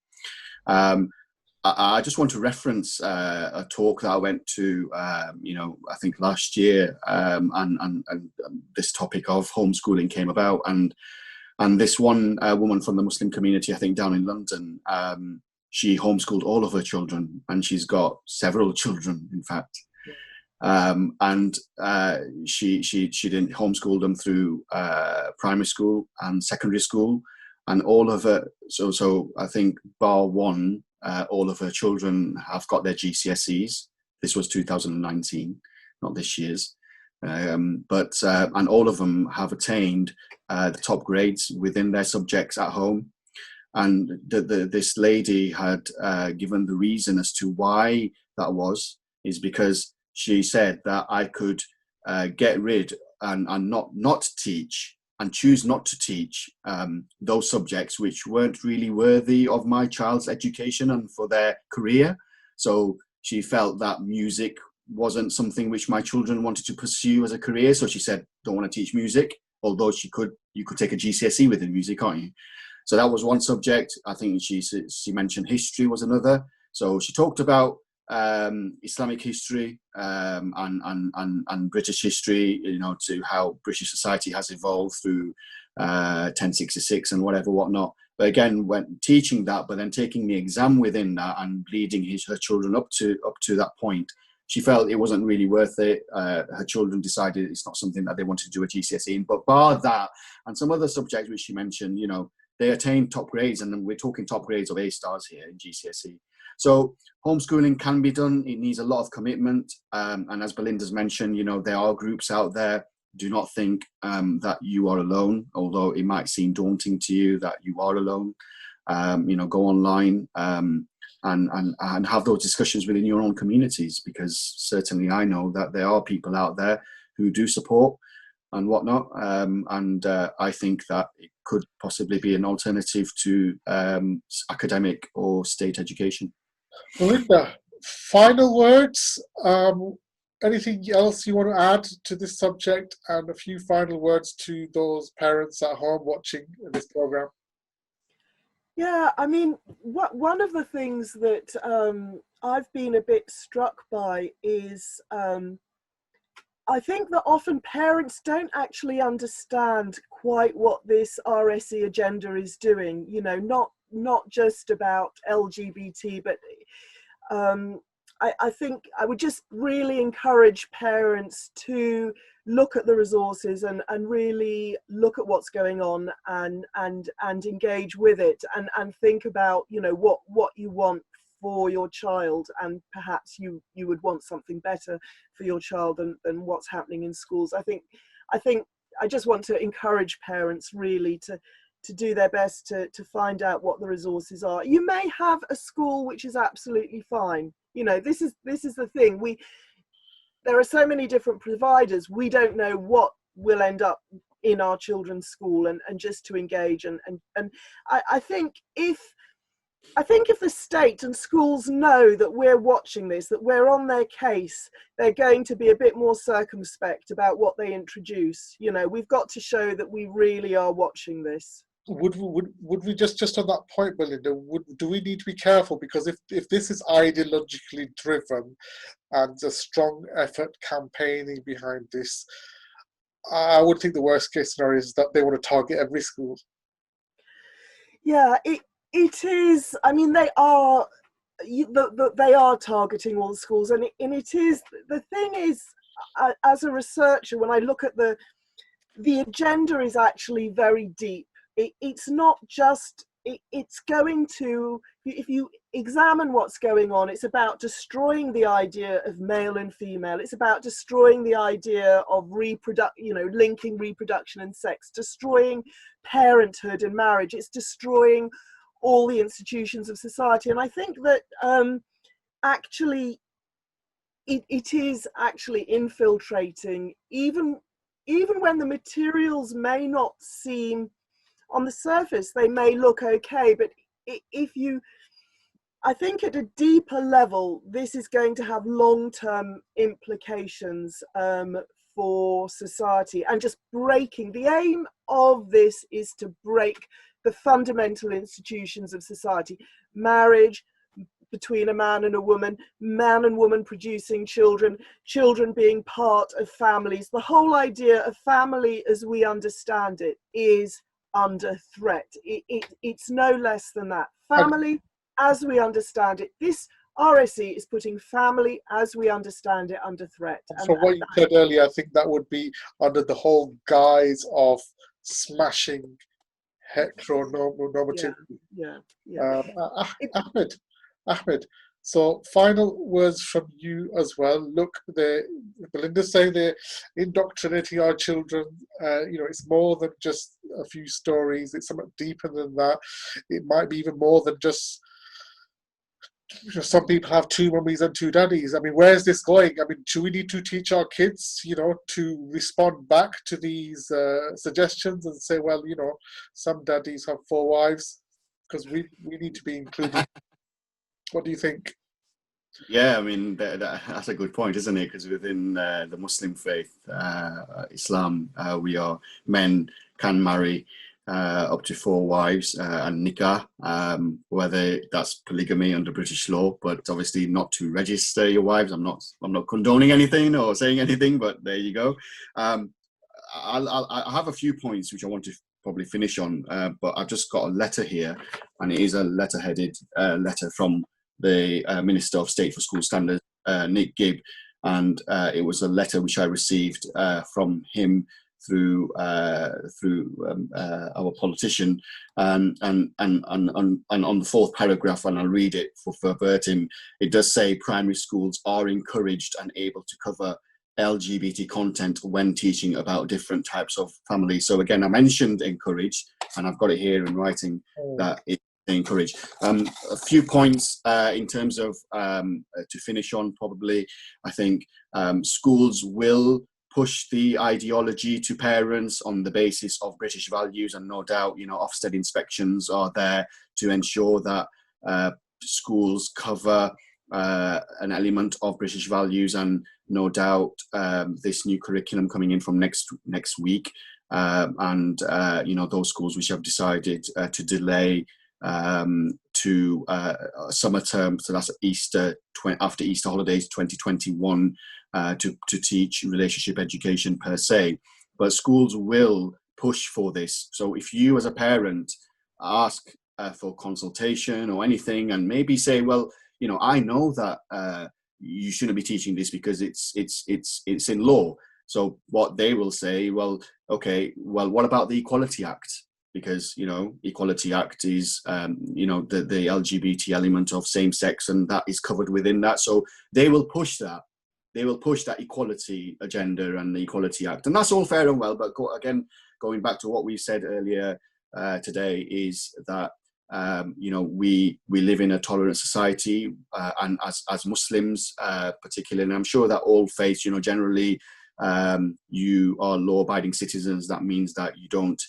I just want to reference a talk that I went to, I think last year, and this topic of homeschooling came about, and this one woman from the Muslim community, I think down in London, she homeschooled all of her children, and she's got several children, in fact, and she didn't homeschool them through primary school and secondary school, and all of her. So I think bar one. All of her children have got their GCSEs. This was 2019, not this year's. And all of them have attained the top grades within their subjects at home. And this lady had given the reason as to why that is because she said that I could get rid and not teach and choose not to teach those subjects which weren't really worthy of my child's education and for their career. So she felt that music wasn't something which my children wanted to pursue as a career. So she said, don't want to teach music, although you could take a GCSE within music, can't you? So that was one subject. I think she mentioned history was another. So she talked about Islamic history and British history, to how British society has evolved through 1066 and whatnot. But again, when teaching that, but then taking the exam within that and leading her children up to that point, she felt it wasn't really worth it. Her children decided it's not something that they wanted to do a GCSE in. But bar that and some other subjects which she mentioned, they attained top grades, and we're talking top grades of A stars here in GCSE. So homeschooling can be done. It needs a lot of commitment. And as Belinda's mentioned, there are groups out there. Do not think that you are alone, although it might seem daunting to you that you are alone. Go online and have those discussions within your own communities, because certainly I know that there are people out there who do support and whatnot. I think that it could possibly be an alternative to academic or state education. Belinda, final words. Anything else you want to add to this subject, and a few final words to those parents at home watching this program? Yeah, I mean, one of the things that I've been a bit struck by is I think that often parents don't actually understand quite what this RSE agenda is doing, not just about LGBT, but I think I would just really encourage parents to look at the resources and really look at what's going on and engage with it and think about, what you want for your child, and perhaps you would want something better for your child than what's happening in schools. I think I just want to encourage parents really to do their best to find out what the resources are. You may have a school which is absolutely fine. This is the thing. There are so many different providers. We don't know what will end up in our children's school, and just to engage and I think if I think if the state and schools know that we're watching this, that we're on their case, they're going to be a bit more circumspect about what they introduce. You know, we've got to show that we really are watching this. Would we just on that point, Belinda? Do we need to be careful, because if this is ideologically driven and a strong effort campaigning behind this, I would think the worst case scenario is that they want to target every school. Yeah, it is. I mean, they are targeting all the schools, and it is. The thing is, as a researcher, when I look at the agenda, is actually very deep. It's not just. It's going to. If you examine what's going on, it's about destroying the idea of male and female. It's about destroying the idea of linking reproduction and sex, destroying parenthood and marriage. It's destroying all the institutions of society. And I think that actually it is actually infiltrating, even when the materials may not seem, on the surface they may look okay, but I think at a deeper level, this is going to have long-term implications for society, and just breaking. The aim of this is to break the fundamental institutions of society: marriage between a man and a woman, man and woman producing children, children being part of families. The whole idea of family as we understand it is under threat. It's no less than that. Family as we understand it. This RSE is putting family as we understand it under threat. From what you said earlier, I think that would be under the whole guise of smashing heteronormativity. Yeah. Ahmed, so final words from you as well. Look, Belinda's saying they're indoctrinating our children. It's more than just a few stories. It's something deeper than that. It might be even more than just, some people have two mummies and two daddies. I mean, where's this going? I mean, do we need to teach our kids, to respond back to these suggestions and say, well, some daddies have 4 wives, because we need to be included. What do you think? Yeah, I mean, that's a good point, isn't it? Because within the Muslim faith, Islam, men can marry up to 4 wives and nikah, whether that's polygamy under British law, but obviously not to register your wives. I'm not condoning anything or saying anything, but there you go. I have a few points which I want to probably finish on, but I've just got a letter here, and it is a letter-headed letter from the Minister of State for School Standards, Nick Gibb, and it was a letter which I received from him through our politician, and on the 4th paragraph, and I'll read it for verbatim. It does say primary schools are encouraged and able to cover LGBT content when teaching about different types of families. So again, I mentioned encourage, and I've got it here in writing that it encourage. A few points in terms of to finish on, probably. I think schools will push the ideology to parents on the basis of British values, and no doubt, Ofsted inspections are there to ensure that schools cover an element of British values, and no doubt this new curriculum coming in from next week, and those schools which have decided to delay to summer term, so that's after Easter holidays 2021, to teach relationship education per se. But schools will push for this. So if you as a parent ask for consultation or anything, and maybe say, well, I know that you shouldn't be teaching this because it's in law. So what they will say, well, okay, well, what about the Equality Act? Because Equality Act is the LGBT element of same sex, and that is covered within that. So they will push that. They will push that equality agenda and the Equality Act, and that's all fair and well. But going back to what we said earlier today, is that we live in a tolerant society, and as Muslims particularly, and I'm sure that all faiths, generally, you are law-abiding citizens. That means that you don't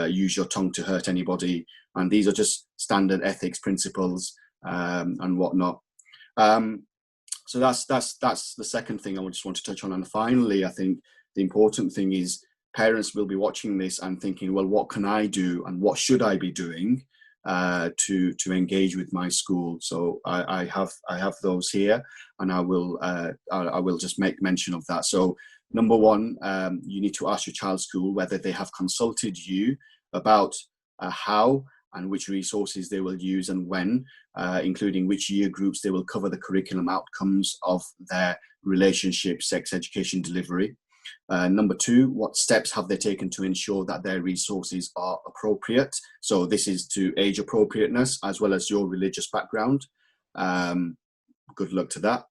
use your tongue to hurt anybody. And these are just standard ethics principles and whatnot. So that's the second thing I just want to touch on. And finally, I think the important thing is parents will be watching this and thinking, well, what can I do and what should I be doing to engage with my school? So I have those here, and I will just make mention of that. So number one, you need to ask your child's school whether they have consulted you about how and which resources they will use and when, including which year groups they will cover the curriculum outcomes of their relationship sex education delivery. Number two, what steps have they taken to ensure that their resources are appropriate? So this is to age appropriateness as well as your religious background. Good luck to that.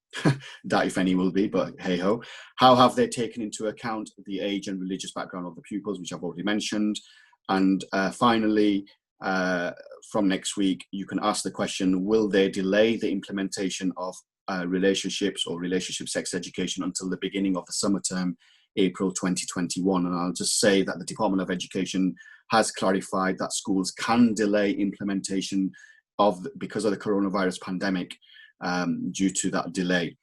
That, if any, will be, but hey ho. How have they taken into account the age and religious background of the pupils, which I've already mentioned? And finally, from next week, you can ask the question, will they delay the implementation of relationships or relationship sex education until the beginning of the summer term, April 2021? And I'll just say that the Department of Education has clarified that schools can delay implementation because of the coronavirus pandemic due to that delay.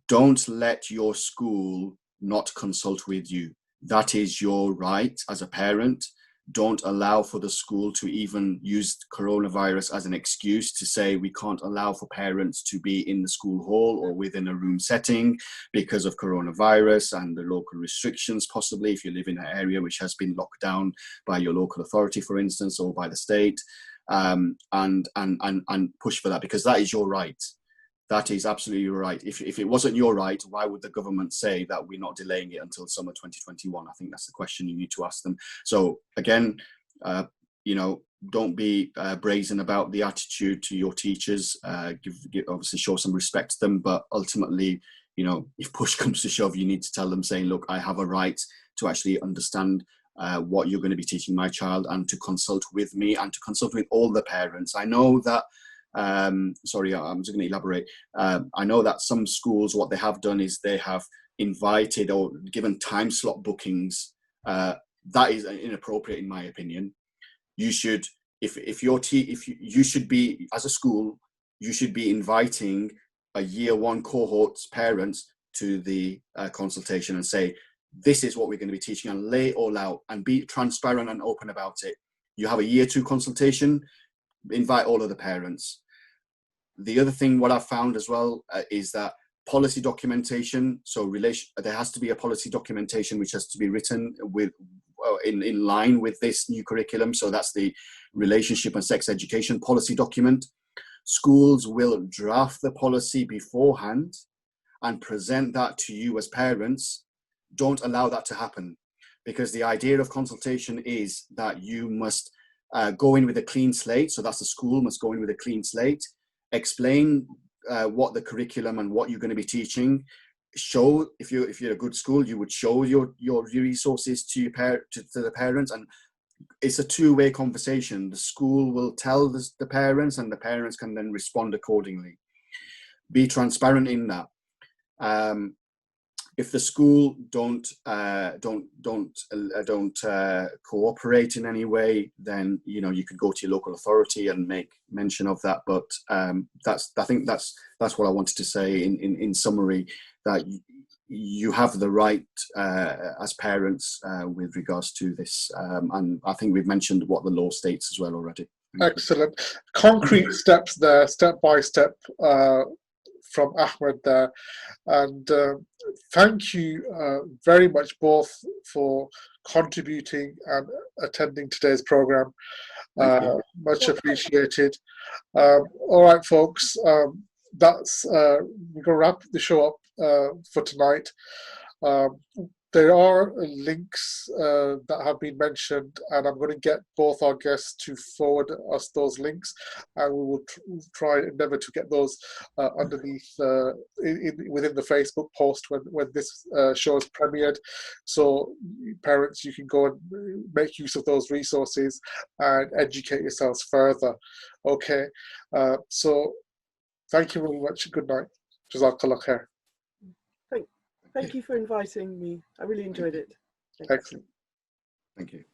Don't let your school not consult with you. That is your right as a parent. Don't allow for the school to even use coronavirus as an excuse to say we can't allow for parents to be in the school hall or within a room setting because of coronavirus and the local restrictions, possibly if you live in an area which has been locked down by your local authority, for instance, or by the state, and push for that, because that is your right. That is absolutely your right. If it wasn't your right, why would the government say that we're not delaying it until summer 2021? I think that's the question you need to ask them. So again, don't be brazen about the attitude to your teachers. Obviously show some respect to them, but ultimately, if push comes to shove, you need to tell them, saying, look, I have a right to actually understand what you're going to be teaching my child, and to consult with me and to consult with all the parents. I know that sorry, I'm just going to elaborate. I know that some schools, what they have done is they have invited or given time slot bookings. That is inappropriate, in my opinion. You should, you should be, as a school, you should be inviting a year one cohort's parents to the consultation and say, this is what we're going to be teaching, and lay it all out and be transparent and open about it. You have a year two consultation, invite all of the parents. The other thing, what I've found as well, is that policy documentation. So there has to be a policy documentation which has to be written with in line with this new curriculum. So that's the relationship and sex education policy document. Schools will draft the policy beforehand and present that to you as parents. Don't allow that to happen, because the idea of consultation is that you must go in with a clean slate. So that's the school must go in with a clean slate, explain what the curriculum and what you're going to be teaching. Show, if you're a good school, you would show your resources to the parents, and it's a two-way conversation. The school will tell the parents, and the parents can then respond accordingly. Be transparent in that. If the school don't cooperate in any way, then you could go to your local authority and make mention of that. But I think that's what I wanted to say in summary, that you have the right as parents with regards to this, and I think we've mentioned what the law states as well already. Excellent. Concrete steps there, step by step, from Ahmed there. And thank you very much both for contributing and attending today's program. Much appreciated. All right, folks, that's we're going to wrap the show up for tonight. There are links that have been mentioned, and I'm going to get both our guests to forward us those links, and we will try and endeavour to get those underneath within the Facebook post when this show is premiered. So parents, you can go and make use of those resources and educate yourselves further. Okay, so thank you very much. Good night. Jazakallah khair. Thank you for inviting me. I really enjoyed it. Thanks. Excellent. Thank you.